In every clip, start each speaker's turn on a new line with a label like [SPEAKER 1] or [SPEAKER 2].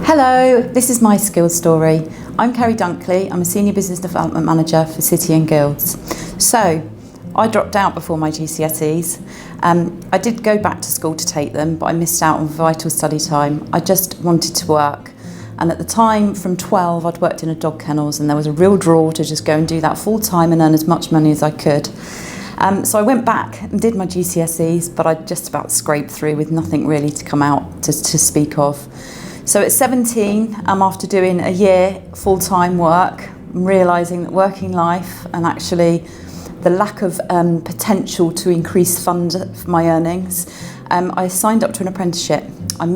[SPEAKER 1] Hello, this is my skills story. I'm Kerry Dunkley. I'm a Senior Business Development Manager for City and Guilds. So, I dropped out before my GCSEs. I did go back to school to take them, but I missed out on vital study time. I just wanted to work. And at the time, from 12, I'd worked in a dog kennels, and there was a real draw to just go and do that full time and earn as much money as I could. So I went back and did my GCSEs, but I just about scraped through with nothing really to come out to speak of. So at 17, after doing a year full-time work, I'm realising that working life and actually the lack of potential to increase my earnings, I signed up to an apprenticeship. I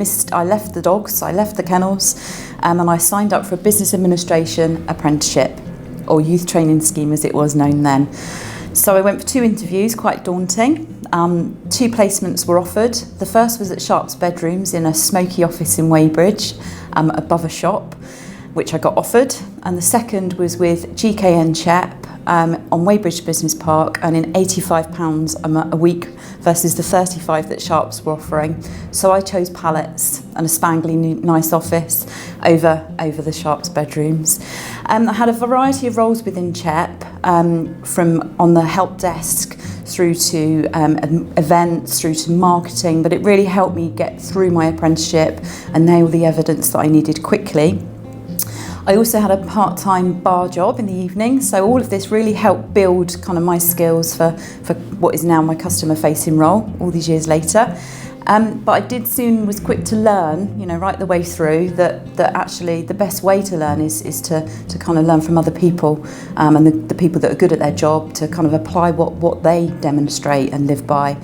[SPEAKER 1] left the dogs, I left the kennels, and I signed up for a business administration apprenticeship, or youth training scheme as it was known then. So I went for 2 interviews, quite daunting. 2 placements were offered. The first was at Sharp's Bedrooms in a smoky office in Weybridge, above a shop, which I got offered. And the second was with GKN CHEP on Weybridge Business Park, and in £85 a week versus the 35 that Sharp's were offering. So I chose pallets and a spangly nice office over the Sharp's Bedrooms. I had a variety of roles within CHEP, from on the help desk through to events, through to marketing, but it really helped me get through my apprenticeship and nail the evidence that I needed quickly. I also had a part-time bar job in the evening, so all of this really helped build kind of my skills for what is now my customer-facing role all these years later. But I was quick to learn, right the way through, that actually the best way to learn is to kind of learn from other people, and the people that are good at their job, to kind of apply what they demonstrate and live by.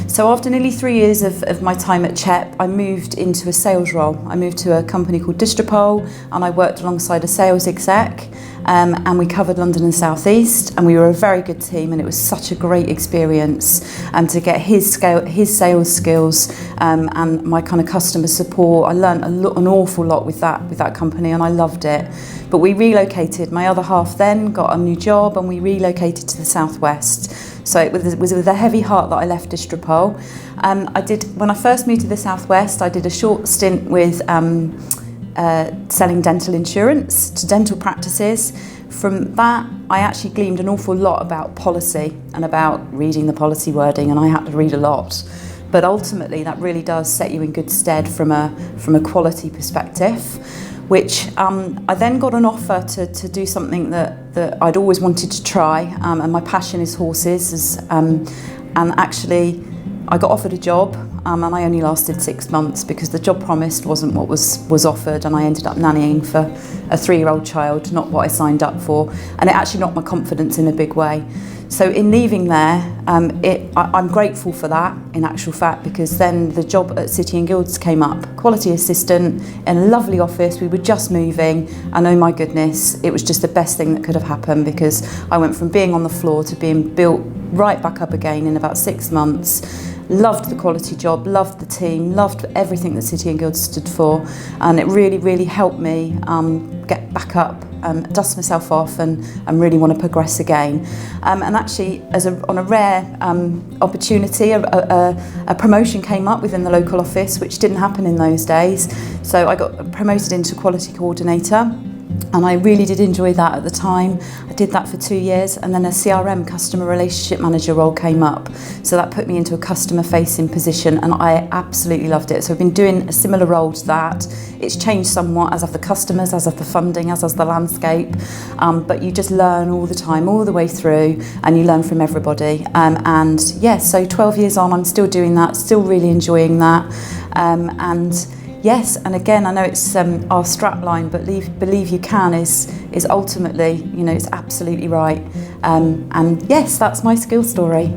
[SPEAKER 1] So after nearly 3 years of my time at CHEP, I moved into a sales role. I moved to a company called Distropol, and I worked alongside a sales exec, and we covered London and South East, and we were a very good team, and it was such a great experience to get his sales skills and my kind of customer support. I learned an awful lot with that company, and I loved it. But we relocated. My other half then got a new job, and we relocated to the southwest. So it was with a heavy heart that I left Distropol. When I first moved to the southwest, I did a short stint with selling dental insurance to dental practices. From that, I actually gleaned an awful lot about policy and about reading the policy wording, and I had to read a lot. But ultimately, that really does set you in good stead from a quality perspective, which I then got an offer to do something that I'd always wanted to try, and my passion is horses, and actually I got offered a job, and I only lasted 6 months because the job promised wasn't what was offered, and I ended up nannying for a 3-year-old child, not what I signed up for, and it actually knocked my confidence in a big way. So in leaving there, I'm grateful for that, in actual fact, because then the job at City and Guilds came up. Quality assistant in a lovely office. We were just moving, and oh my goodness, it was just the best thing that could have happened, because I went from being on the floor to being built right back up again in about 6 months. Loved the quality job, loved the team, loved everything that City and Guilds stood for, and it really, really helped me get back up, dust myself off, and really want to progress again. And actually, on a rare opportunity, a promotion came up within the local office, which didn't happen in those days. So I got promoted into quality coordinator, and I really did enjoy that at the time. I did that for 2 years, and then a CRM, customer relationship manager role, came up. So that put me into a customer-facing position, and I absolutely loved it. So I've been doing a similar role to that. It's changed somewhat, as have the customers, as have the funding, as has the landscape. But you just learn all the time, all the way through, and you learn from everybody. And yes, so 12 years on, I'm still doing that, still really enjoying that. Yes, and again, I know it's our strap line, but believe you can is ultimately, it's absolutely right. And yes, that's my skill story.